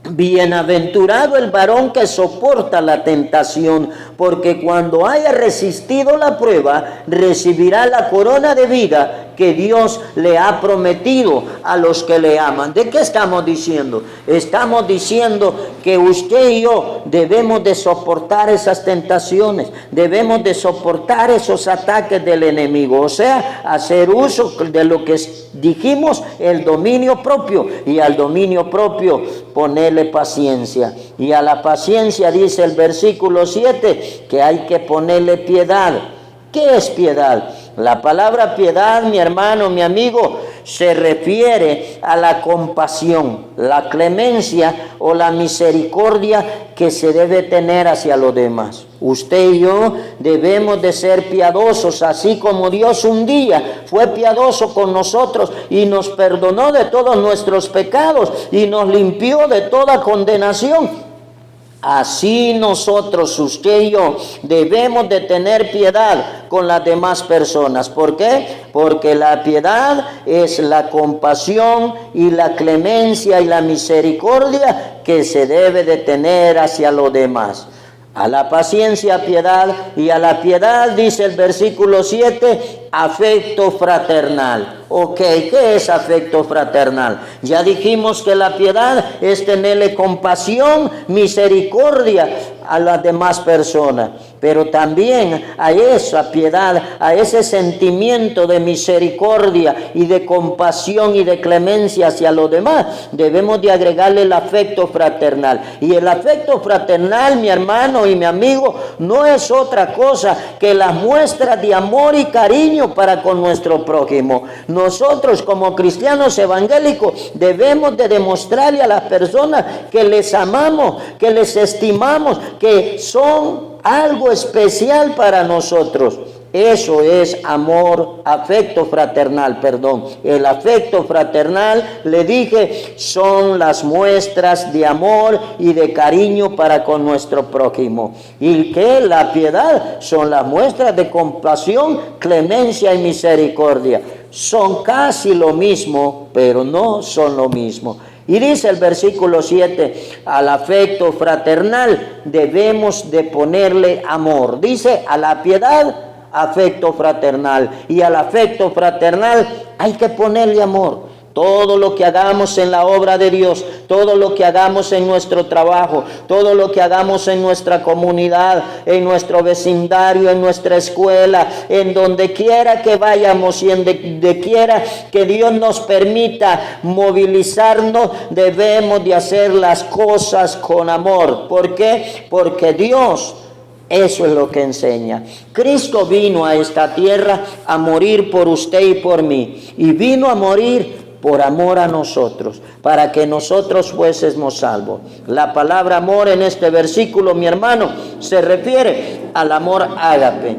bienaventurado el varón que soporta la tentación, porque cuando haya resistido la prueba, recibirá la corona de vida que Dios le ha prometido a los que le aman. ¿De qué estamos diciendo? Estamos diciendo que usted y yo debemos de soportar esas tentaciones, debemos de soportar esos ataques del enemigo, o sea, hacer uso de lo que dijimos, el dominio propio, y al dominio propio ponerle paciencia, y a la paciencia dice el versículo 7 que hay que ponerle piedad. ¿Qué es piedad? La palabra piedad, mi hermano, mi amigo, se refiere a la compasión, la clemencia o la misericordia que se debe tener hacia los demás. Usted y yo debemos de ser piadosos, así como Dios un día fue piadoso con nosotros y nos perdonó de todos nuestros pecados y nos limpió de toda condenación. Así nosotros, usted y yo, debemos de tener piedad con las demás personas. ¿Por qué? Porque la piedad es la compasión y la clemencia y la misericordia que se debe de tener hacia los demás. A la paciencia, piedad, y a la piedad, dice el versículo 7, afecto fraternal. Ok, ¿qué es afecto fraternal? Ya dijimos que la piedad es tenerle compasión, misericordia a las demás personas, pero también a esa piedad, a ese sentimiento de misericordia y de compasión y de clemencia hacia los demás, debemos de agregarle el afecto fraternal. Y el afecto fraternal, mi hermano y mi amigo, no es otra cosa que las muestras de amor y cariño para con nuestro prójimo. Nosotros como cristianos evangélicos debemos de demostrarle a las personas que les amamos, que les estimamos, que son algo especial para nosotros. Eso es amor, afecto fraternal, perdón. El afecto fraternal, le dije, son las muestras de amor y de cariño para con nuestro prójimo. Y que la piedad son las muestras de compasión, clemencia y misericordia. Son casi lo mismo, pero no son lo mismo. Y dice el versículo 7, al afecto fraternal debemos de ponerle amor. Dice, a la piedad, afecto fraternal. Y al afecto fraternal hay que ponerle amor. Todo lo que hagamos en la obra de Dios, todo lo que hagamos en nuestro trabajo, todo lo que hagamos en nuestra comunidad, en nuestro vecindario, en nuestra escuela, en donde quiera que vayamos y en donde quiera que Dios nos permita movilizarnos, debemos de hacer las cosas con amor. ¿Por qué? Porque Dios, eso es lo que enseña. Cristo vino a esta tierra a morir por usted y por mí. Y vino a morir por amor a nosotros, para que nosotros fuésemos salvos. La palabra amor en este versículo, mi hermano, se refiere al amor ágape.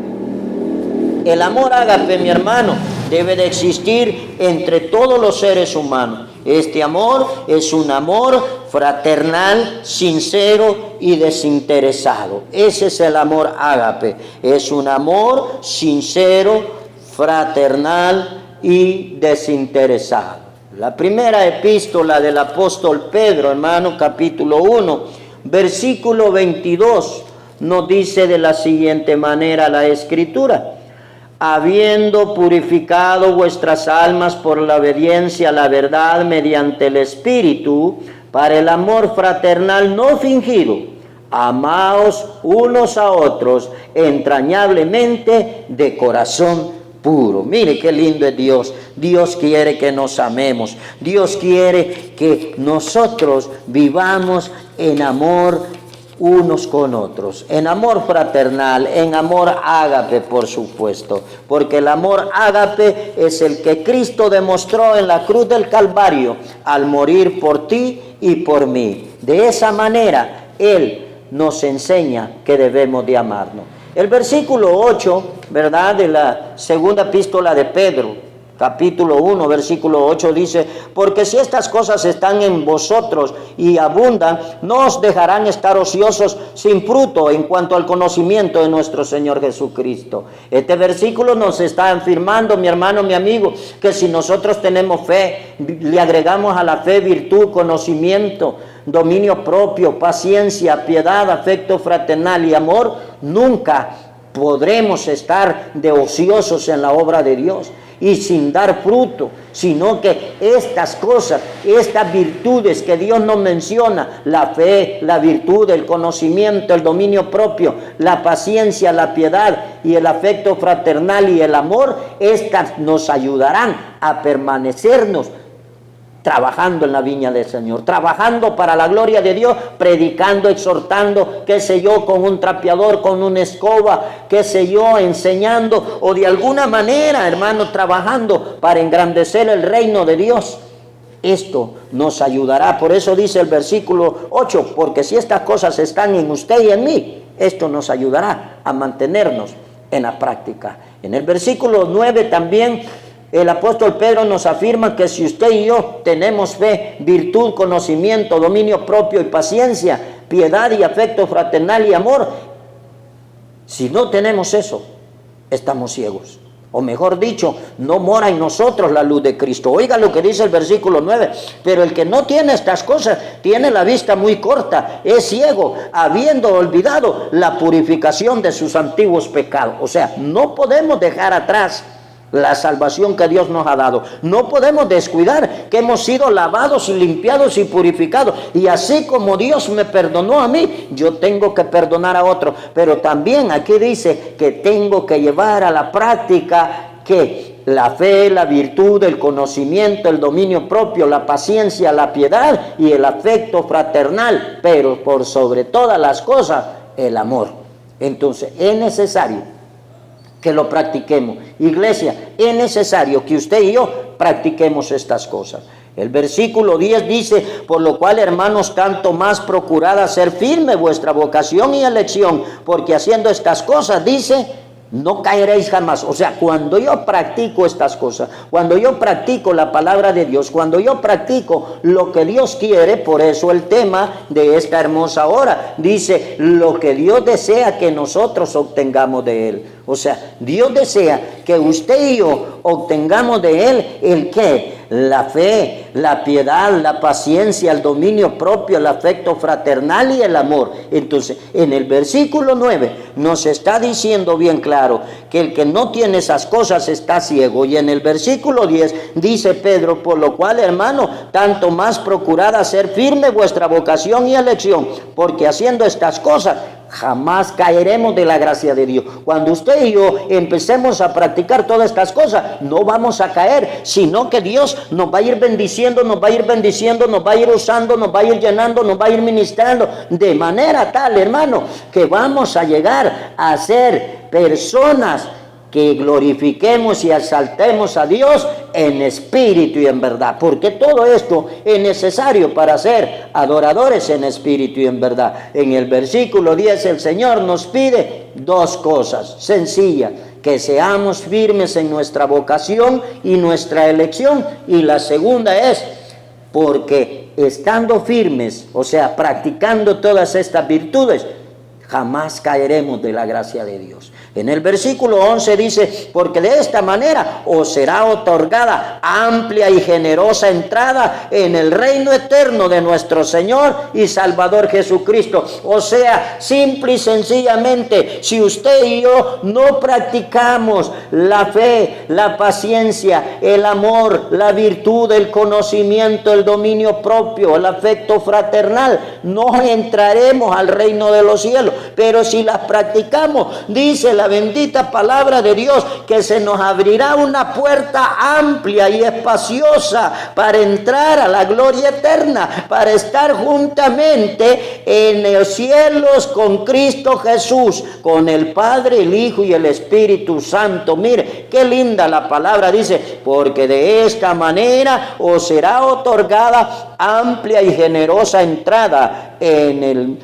El amor ágape, mi hermano, debe de existir entre todos los seres humanos. Este amor es un amor fraternal, sincero y desinteresado. Ese es el amor ágape. Es un amor sincero, fraternal y desinteresado. La primera epístola del apóstol Pedro, hermano, capítulo 1, versículo 22, nos dice de la siguiente manera la Escritura: habiendo purificado vuestras almas por la obediencia a la verdad mediante el Espíritu, para el amor fraternal no fingido, amaos unos a otros entrañablemente de corazón puro. Mire qué lindo es Dios. Dios quiere que nos amemos. Dios quiere que nosotros vivamos en amor unos con otros, en amor fraternal, en amor ágape, por supuesto, porque el amor ágape es el que Cristo demostró en la cruz del Calvario al morir por ti y por mí. De esa manera Él nos enseña que debemos de amarnos. El versículo 8, ¿verdad?, de la segunda epístola de Pedro, capítulo 1, versículo 8 dice: porque si estas cosas están en vosotros y abundan, no os dejarán estar ociosos sin fruto en cuanto al conocimiento de nuestro Señor Jesucristo. Este versículo nos está afirmando, mi hermano, mi amigo, que si nosotros tenemos fe, le agregamos a la fe virtud, conocimiento, dominio propio, paciencia, piedad, afecto fraternal y amor, nunca podremos estar de ociosos en la obra de Dios y sin dar fruto, sino que estas cosas, estas virtudes que Dios nos menciona, la fe, la virtud, el conocimiento, el dominio propio, la paciencia, la piedad y el afecto fraternal y el amor, estas nos ayudarán a permanecernos trabajando en la viña del Señor, trabajando para la gloria de Dios, predicando, exhortando, qué sé yo, con un trapeador, con una escoba, qué sé yo, enseñando, o de alguna manera, hermano, trabajando para engrandecer el reino de Dios. Esto nos ayudará. Por eso dice el versículo 8, porque si estas cosas están en usted y en mí, esto nos ayudará a mantenernos en la práctica. En el versículo 9 también el apóstol Pedro nos afirma que si usted y yo tenemos fe, virtud, conocimiento, dominio propio y paciencia, piedad y afecto fraternal y amor. Si no tenemos eso, estamos ciegos. O mejor dicho, no mora en nosotros la luz de Cristo. Oiga lo que dice el versículo 9. Pero el que no tiene estas cosas, tiene la vista muy corta, es ciego, habiendo olvidado la purificación de sus antiguos pecados. O sea, no podemos dejar atrás la salvación que Dios nos ha dado. No podemos descuidar que hemos sido lavados y limpiados y purificados. Y así como Dios me perdonó a mí, yo tengo que perdonar a otro. Pero también aquí dice que tengo que llevar a la práctica que la fe, la virtud, el conocimiento, el dominio propio, la paciencia, la piedad y el afecto fraternal. Pero por sobre todas las cosas, el amor. Entonces es necesario que lo practiquemos. Iglesia, es necesario que usted y yo practiquemos estas cosas. El versículo 10 dice, por lo cual, hermanos, tanto más procurad hacer firme vuestra vocación y elección, porque haciendo estas cosas, dice, no caeréis jamás. O sea, cuando yo practico estas cosas, cuando yo practico la palabra de Dios, cuando yo practico lo que Dios quiere, por eso el tema de esta hermosa hora, dice, lo que Dios desea que nosotros obtengamos de Él. O sea, Dios desea que usted y yo obtengamos de Él el ¿qué? La fe, la piedad, la paciencia, el dominio propio, el afecto fraternal y el amor. Entonces, en el versículo 9 nos está diciendo bien claro que el que no tiene esas cosas está ciego. Y en el versículo 10 dice Pedro, por lo cual, hermano, tanto más procurad hacer firme vuestra vocación y elección, porque haciendo estas cosas jamás caeremos de la gracia de Dios. Cuando usted y yo empecemos a practicar todas estas cosas, no vamos a caer, sino que Dios nos va a ir bendiciendo, nos va a ir bendiciendo, nos va a ir usando, nos va a ir llenando, nos va a ir ministrando, de manera tal, hermano, que vamos a llegar a ser personas que glorifiquemos y exaltemos a Dios en espíritu y en verdad. Porque todo esto es necesario para ser adoradores en espíritu y en verdad. En el versículo 10 el Señor nos pide dos cosas sencillas: que seamos firmes en nuestra vocación y nuestra elección. Y la segunda es, porque estando firmes, o sea, practicando todas estas virtudes, jamás caeremos de la gracia de Dios. En el versículo 11 dice, porque de esta manera os será otorgada amplia y generosa entrada en el reino eterno de nuestro Señor y Salvador Jesucristo. O sea, simple y sencillamente, si usted y yo no practicamos la fe, la paciencia, el amor, la virtud, el conocimiento, el dominio propio, el afecto fraternal, no entraremos al reino de los cielos. Pero si las practicamos, dice la bendita palabra de Dios, que se nos abrirá una puerta amplia y espaciosa para entrar a la gloria eterna, para estar juntamente en los cielos con Cristo Jesús, con el Padre, el Hijo y el Espíritu Santo. Mire, qué linda la palabra, dice, porque de esta manera os será otorgada amplia y generosa entrada en el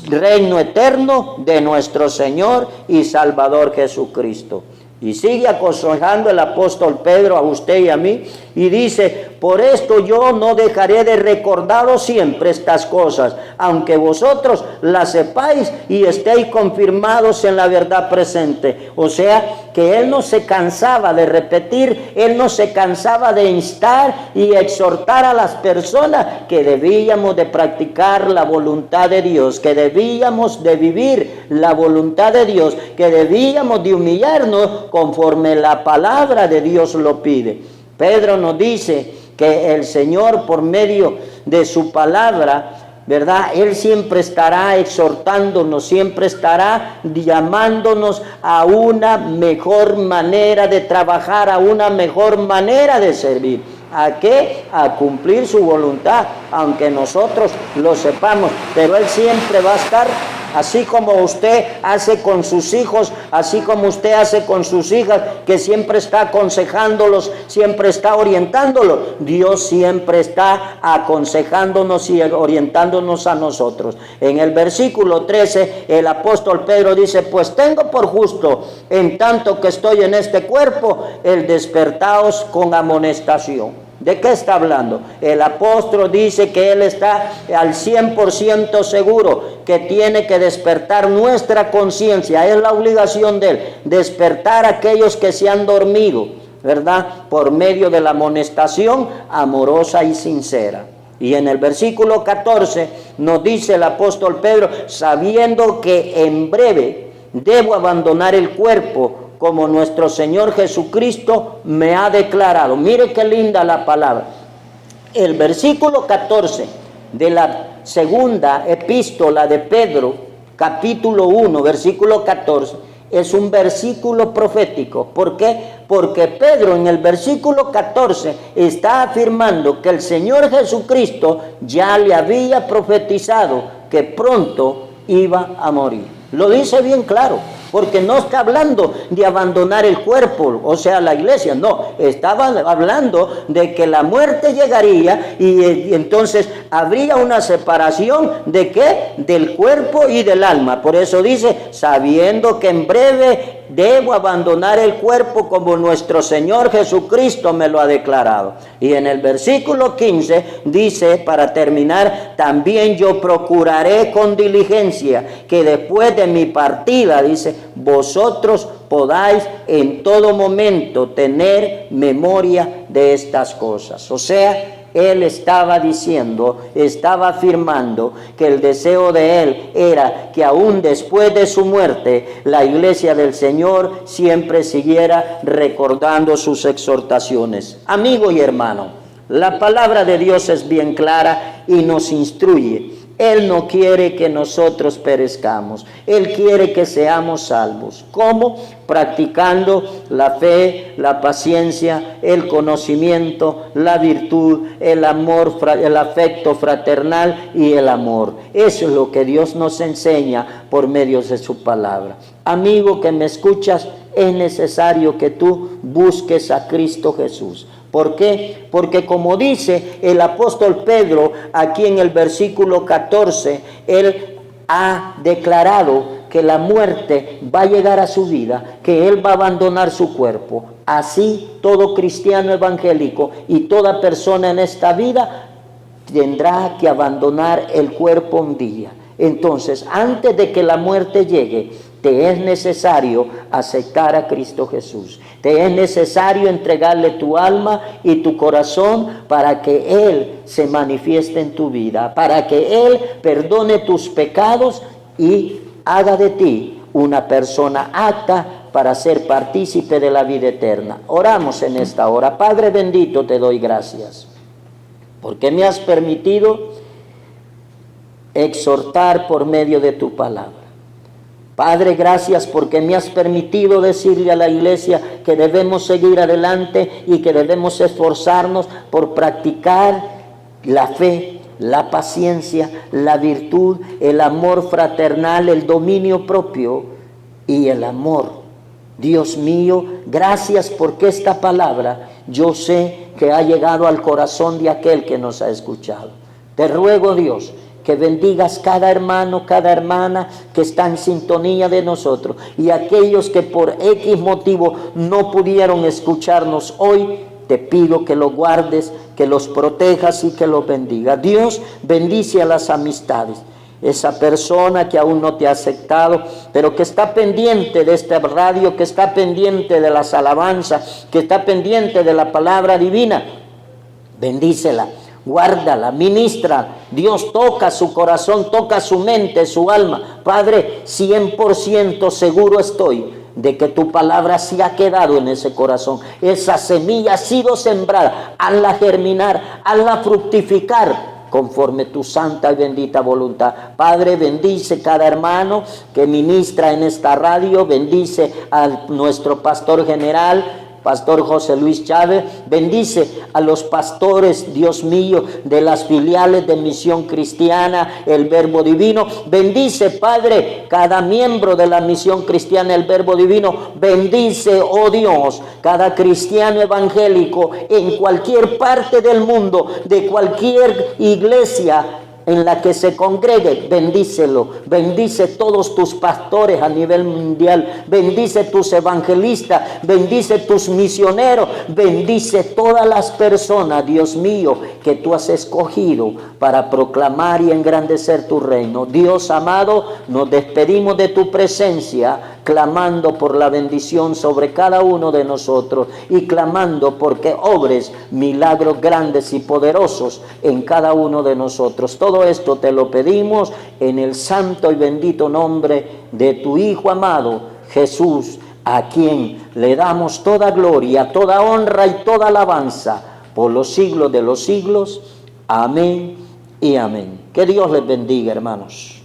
reino eterno de nuestro Señor y Salvador Jesucristo. Y sigue aconsejando el apóstol Pedro a usted y a mí, y dice, por esto yo no dejaré de recordaros siempre estas cosas, aunque vosotros las sepáis y estéis confirmados en la verdad presente. O sea, que él no se cansaba de repetir, él no se cansaba de instar y exhortar a las personas que debíamos de practicar la voluntad de Dios, que debíamos de vivir la voluntad de Dios, que debíamos de humillarnos conforme la palabra de Dios lo pide. Pedro nos dice que el Señor, por medio de su palabra, ¿verdad?, Él siempre estará exhortándonos, siempre estará llamándonos a una mejor manera de trabajar, a una mejor manera de servir. ¿A qué? A cumplir su voluntad, aunque nosotros lo sepamos, pero Él siempre va a estar. Así como usted hace con sus hijos, así como usted hace con sus hijas, que siempre está aconsejándolos, siempre está orientándolos, Dios siempre está aconsejándonos y orientándonos a nosotros. En el versículo 13, el apóstol Pedro dice, pues tengo por justo, en tanto que estoy en este cuerpo, el despertaos con amonestación. ¿De qué está hablando? El apóstol dice que él está al 100% seguro que tiene que despertar nuestra conciencia. Es la obligación de él, despertar a aquellos que se han dormido, ¿verdad? Por medio de la amonestación amorosa y sincera. Y en el versículo 14 nos dice el apóstol Pedro, sabiendo que en breve debo abandonar el cuerpo, como nuestro Señor Jesucristo me ha declarado. Mire qué linda la palabra. El versículo 14 de la segunda epístola de Pedro, capítulo 1, versículo 14, es un versículo profético. ¿Por qué? Porque Pedro en el versículo 14 está afirmando que el Señor Jesucristo ya le había profetizado que pronto iba a morir. Lo dice bien claro, porque no está hablando de abandonar el cuerpo, o sea, la iglesia, no, estaba hablando de que la muerte llegaría y entonces habría una separación ¿de qué? Del cuerpo y del alma. Por eso dice, sabiendo que en breve debo abandonar el cuerpo como nuestro Señor Jesucristo me lo ha declarado. Y en el versículo 15 dice, para terminar, también yo procuraré con diligencia que después de mi partida, dice, vosotros podáis en todo momento tener memoria de estas cosas. O sea, él estaba diciendo, estaba afirmando que el deseo de él era que aún después de su muerte, la iglesia del Señor siempre siguiera recordando sus exhortaciones. Amigo y hermano, la palabra de Dios es bien clara y nos instruye. Él no quiere que nosotros perezcamos. Él quiere que seamos salvos. ¿Cómo? Practicando la fe, la paciencia, el conocimiento, la virtud, el amor, el afecto fraternal y el amor. Eso es lo que Dios nos enseña por medio de su palabra. Amigo que me escuchas, es necesario que tú busques a Cristo Jesús. ¿Por qué? Porque como dice el apóstol Pedro aquí en el versículo 14, él ha declarado que la muerte va a llegar a su vida, que él va a abandonar su cuerpo. Así todo cristiano evangélico y toda persona en esta vida tendrá que abandonar el cuerpo un día. Entonces, antes de que la muerte llegue, te es necesario aceptar a Cristo Jesús. Te es necesario entregarle tu alma y tu corazón para que Él se manifieste en tu vida, para que Él perdone tus pecados y haga de ti una persona apta para ser partícipe de la vida eterna. Oramos en esta hora. Padre bendito, te doy gracias, porque me has permitido exhortar por medio de tu palabra. Padre, gracias porque me has permitido decirle a la iglesia que debemos seguir adelante y que debemos esforzarnos por practicar la fe, la paciencia, la virtud, el amor fraternal, el dominio propio y el amor. Dios mío, gracias porque esta palabra yo sé que ha llegado al corazón de aquel que nos ha escuchado. Te ruego, Dios, que bendigas cada hermano, cada hermana que está en sintonía de nosotros y aquellos que por X motivo no pudieron escucharnos hoy. Te pido que los guardes, que los protejas y que los bendiga. Dios, bendice a las amistades. Esa persona que aún no te ha aceptado, pero que está pendiente de esta radio, que está pendiente de las alabanzas, que está pendiente de la palabra divina, bendícela. Guárdala, ministra. Dios, toca su corazón, toca su mente, su alma. Padre, 100% seguro estoy de que tu palabra sí ha quedado en ese corazón. Esa semilla ha sido sembrada. Hazla germinar, hazla fructificar conforme tu santa y bendita voluntad. Padre, bendice cada hermano que ministra en esta radio. Bendice a nuestro pastor general, Pastor José Luis Chávez. Bendice a los pastores, Dios mío, de las filiales de Misión Cristiana, el Verbo Divino. Bendice, Padre, cada miembro de la Misión Cristiana, el Verbo Divino. Bendice, oh Dios, cada cristiano evangélico en cualquier parte del mundo, de cualquier iglesia en la que se congregue, bendícelo. Bendice todos tus pastores a nivel mundial. Bendice tus evangelistas. Bendice tus misioneros. Bendice todas las personas, Dios mío, que tú has escogido para proclamar y engrandecer tu reino. Dios amado, nos despedimos de tu presencia, clamando por la bendición sobre cada uno de nosotros y clamando porque obres milagros grandes y poderosos en cada uno de nosotros. Todo esto te lo pedimos en el santo y bendito nombre de tu Hijo amado, Jesús, a quien le damos toda gloria, toda honra y toda alabanza por los siglos de los siglos. Amén y amén. Que Dios les bendiga, hermanos.